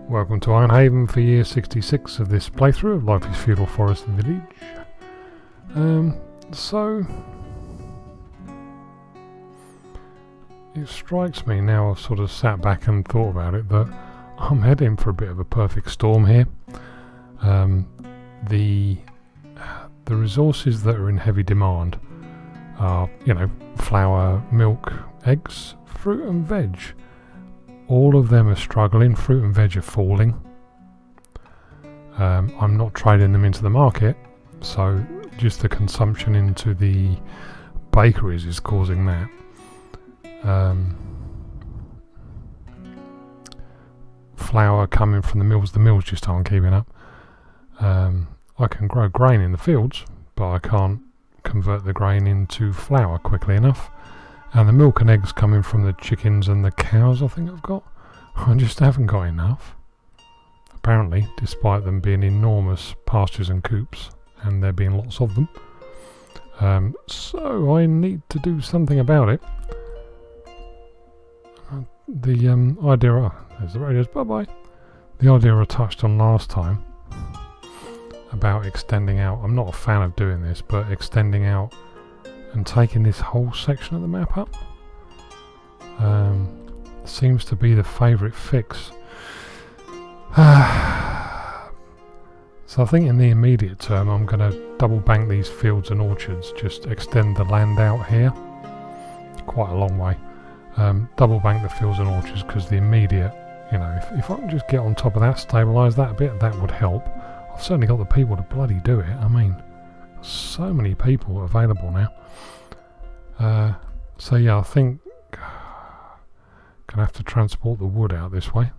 Welcome to Ironhaven for year 66 of this playthrough of Life is Feudal Forest and Village. So it strikes me now I've sort of sat back and thought about it that I'm heading for a bit of a perfect storm here. The resources that are in heavy demand are, flour, milk, eggs, fruit and veg. All of them are struggling. Fruit and veg are falling. I'm not trading them into the market, so just the consumption into the bakeries is causing that. Flour coming from the mills just aren't keeping up. I can grow grain in the fields, but I can't convert the grain into flour quickly enough. And the milk and eggs coming from the chickens and the cows I think I've got, I just haven't got enough. Apparently, despite them being enormous pastures and coops, and there being lots of them. So I need to do something about it. The idea, there's the radios, bye-bye. The idea I touched on last time about extending out, I'm not a fan of doing this, but extending out and taking this whole section of the map up seems to be the favourite fix. So I think in the immediate term I'm going to double bank these fields and orchards, just extend the land out here quite a long way. Double bank the fields and orchards because the immediate, if I can just get on top of that, stabilise that a bit, that would help. I've certainly got the people to bloody do it. I mean, so many people available now. So yeah, I think gonna have to transport the wood out this way.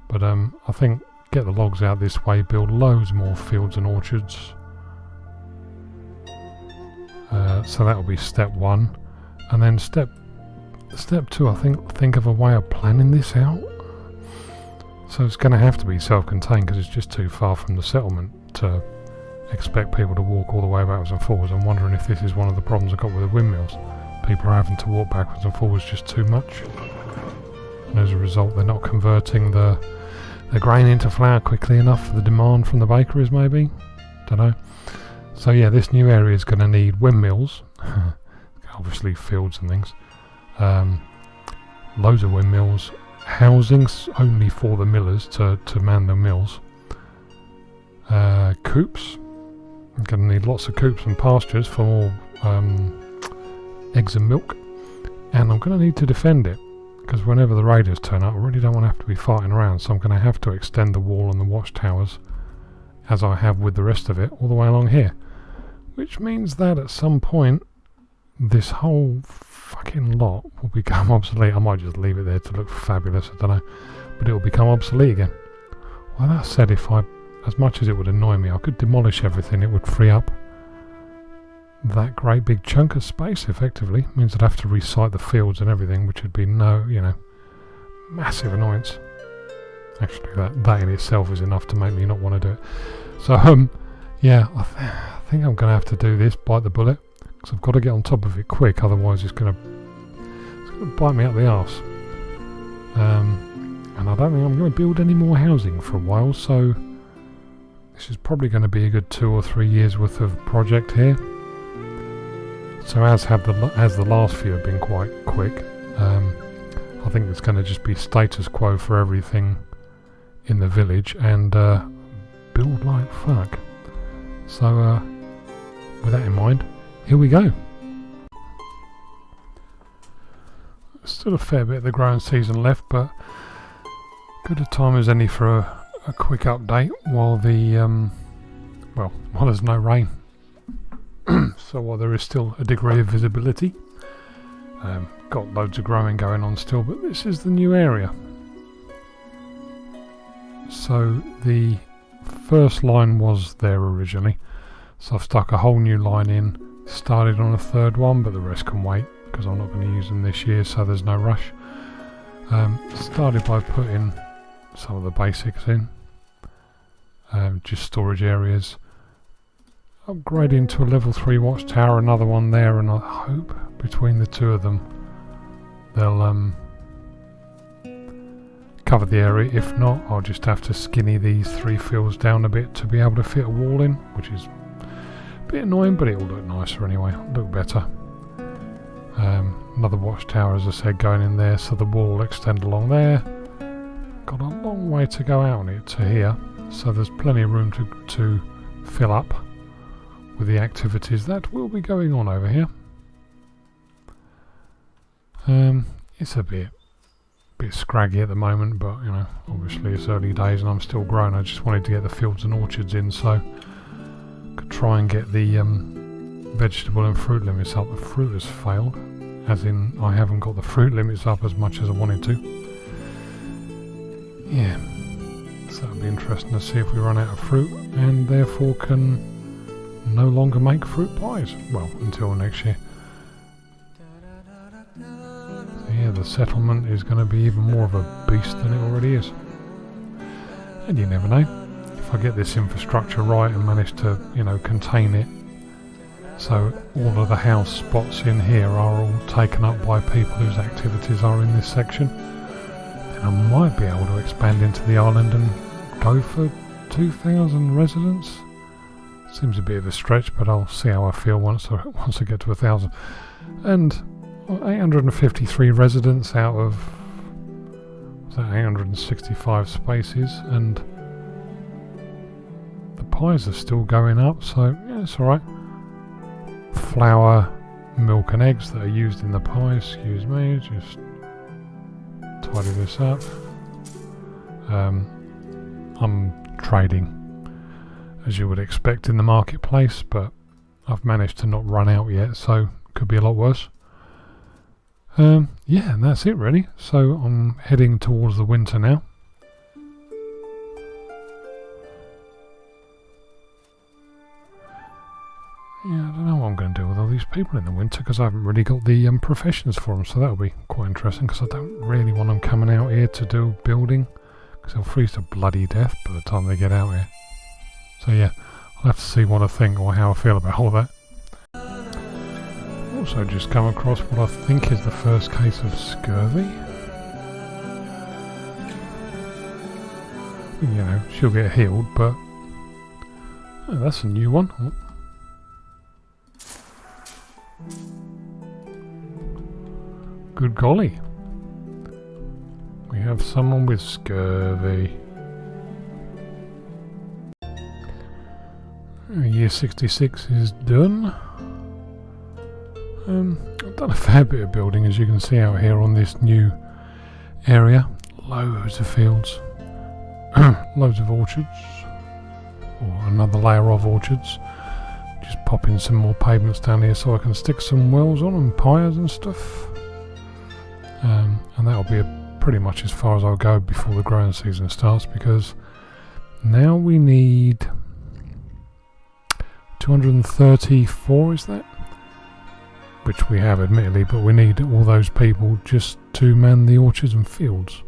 But I think get the logs out this way, build loads more fields and orchards. So that'll be step one, and then step two. I think of a way of planning this out. So it's going to have to be self-contained because it's just too far from the settlement to expect people to walk all the way backwards and forwards. I'm wondering if this is one of the problems I've got with the windmills. People are having to walk backwards and forwards just too much, and as a result they're not converting the grain into flour quickly enough for the demand from the bakeries, maybe. Don't know. So yeah, this new area is going to need windmills, obviously fields and things, loads of windmills, housings only for the millers to man the mills, coops. I'm going to need lots of coops and pastures for more eggs and milk, and I'm going to need to defend it because whenever the raiders turn up I really don't want to have to be fighting around, so I'm going to have to extend the wall and the watchtowers as I have with the rest of it all the way along here, which means that at some point this whole fucking lot will become obsolete. I might just leave it there to look fabulous, I don't know, but it will become obsolete again. Well, that said, as much as it would annoy me, I could demolish everything. It would free up that great big chunk of space effectively. It means I'd have to recite the fields and everything, which would be massive annoyance. Actually, that in itself is enough to make me not want to do it. So yeah, I think I'm going to have to do this, bite the bullet, because I've got to get on top of it quick, otherwise it's going to bite me up the arse. And I don't think I'm going to build any more housing for a while, so this is probably going to be a good 2 or 3 years worth of project here. So as the last few have been quite quick, I think it's going to just be status quo for everything in the village and build like fuck. So with that in mind, here we go. Still a fair bit of the growing season left, but good a time as any for a quick update while there's no rain. So while there is still a degree of visibility, got loads of growing going on still, but this is the new area. So the first line was there originally, so I've stuck a whole new line in, started on a third one, but the rest can wait because I'm not going to use them this year, so there's no rush. Started by putting some of the basics in, just storage areas, upgrading to a level 3 watchtower, another one there, and I hope between the two of them they'll cover the area. If not, I'll just have to skinny these 3 fields down a bit to be able to fit a wall in, which is a bit annoying, but it'll look nicer anyway, look better. Another watchtower, as I said, going in there, so the wall will extend along there. Got a long way to go out on it to here, so there's plenty of room to fill up with the activities that will be going on over here. It's a bit scraggy at the moment, but you know, obviously it's early days and I'm still growing. I just wanted to get the fields and orchards in, so could try and get the vegetable and fruit limits up. The fruit has failed, as in I haven't got the fruit limits up as much as I wanted to. Yeah, so that'll be interesting to see if we run out of fruit and therefore can no longer make fruit pies. Well, until next year. So yeah, the settlement is going to be even more of a beast than it already is. And you never know, if I get this infrastructure right and manage to, you know, contain it, so all of the house spots in here are all taken up by people whose activities are in this section, then I might be able to expand into the island and go for 2,000 residents. Seems a bit of a stretch, but I'll see how I feel once I get to 1,000. And 853 residents out of 865 spaces, and the pies are still going up, so yeah, it's alright. Flour, milk and eggs that are used in the pie, excuse me, just tidy this up. I'm trading, as you would expect in the marketplace, but I've managed to not run out yet, so could be a lot worse. Yeah, and that's it really. So I'm heading towards the winter now. Yeah, I don't know what I'm going to do with all these people in the winter, because I haven't really got the professions for them, so that'll be quite interesting, because I don't really want them coming out here to do building, because they'll freeze to bloody death by the time they get out here. So yeah, I'll have to see what I think or how I feel about all that. Also just come across what I think is the first case of scurvy. You know, she'll get healed, but oh, that's a new one. Oh. Good golly, we have someone with scurvy. Year 66 is done. I've done a fair bit of building, as you can see out here on this new area. Loads of fields, loads of orchards, or another layer of orchards. Just pop in some more pavements down here so I can stick some wells on and piers and stuff. And that'll be pretty much as far as I'll go before the growing season starts, because now we need 234, is that? Which we have, admittedly, but we need all those people just to man the orchards and fields.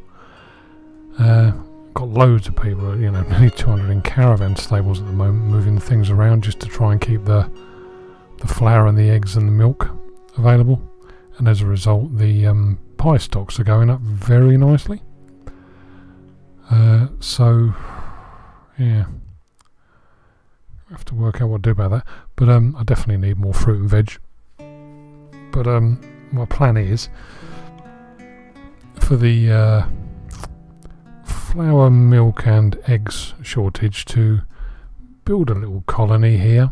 Got loads of people, you know, nearly 200 in caravan stables at the moment, moving things around just to try and keep the flour and the eggs and the milk available. And as a result, the pie stocks are going up very nicely. So, yeah, I have to work out what to do about that. But I definitely need more fruit and veg. But my plan is for the flour, milk and eggs shortage to build a little colony here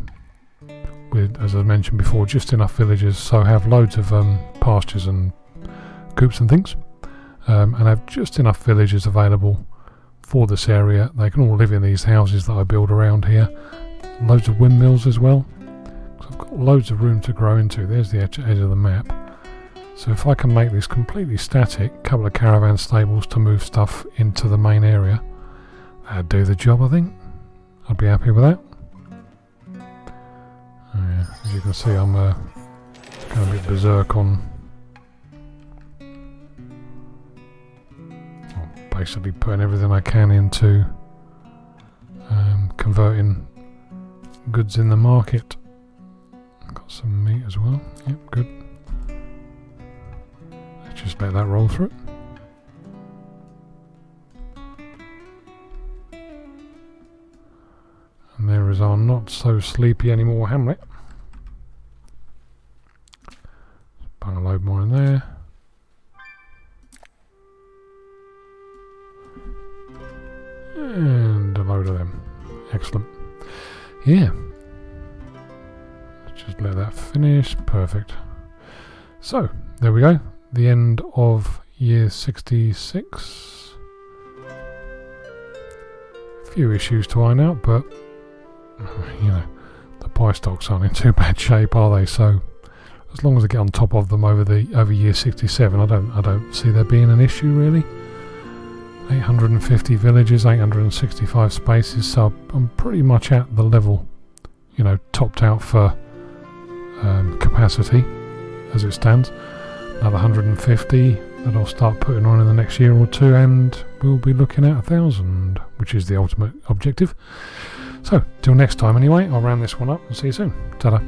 with, as I mentioned before, just enough villagers, so have loads of pastures and coops and things, and have just enough villagers available for this area. They can all live in these houses that I build around here. Loads of windmills as well. I've got loads of room to grow into. There's the edge of the map. So if I can make this completely static, a couple of caravan stables to move stuff into the main area, that'd do the job, I think. I'd be happy with that. Oh yeah, as you can see, I'm going a bit berserk on basically putting everything I can into converting goods in the market. Got some meat as well. Yep, good. Let's just let that roll through. is our not so sleepy anymore hamlet. Bung a load more in there. And a load of them. Excellent. Yeah. Let's just let that finish. Perfect. So, there we go. The end of year 66. A few issues to iron out, but you know, the pie stocks aren't in too bad shape, are they? So, as long as I get on top of them over year 67, I don't see there being an issue really. 850 villages, 865 spaces, so I'm pretty much at the level, you know, topped out for capacity as it stands. Another 150 that I'll start putting on in the next year or two, and we'll be looking at 1,000, which is the ultimate objective. So, till next time anyway, I'll round this one up and see you soon. Ta-da.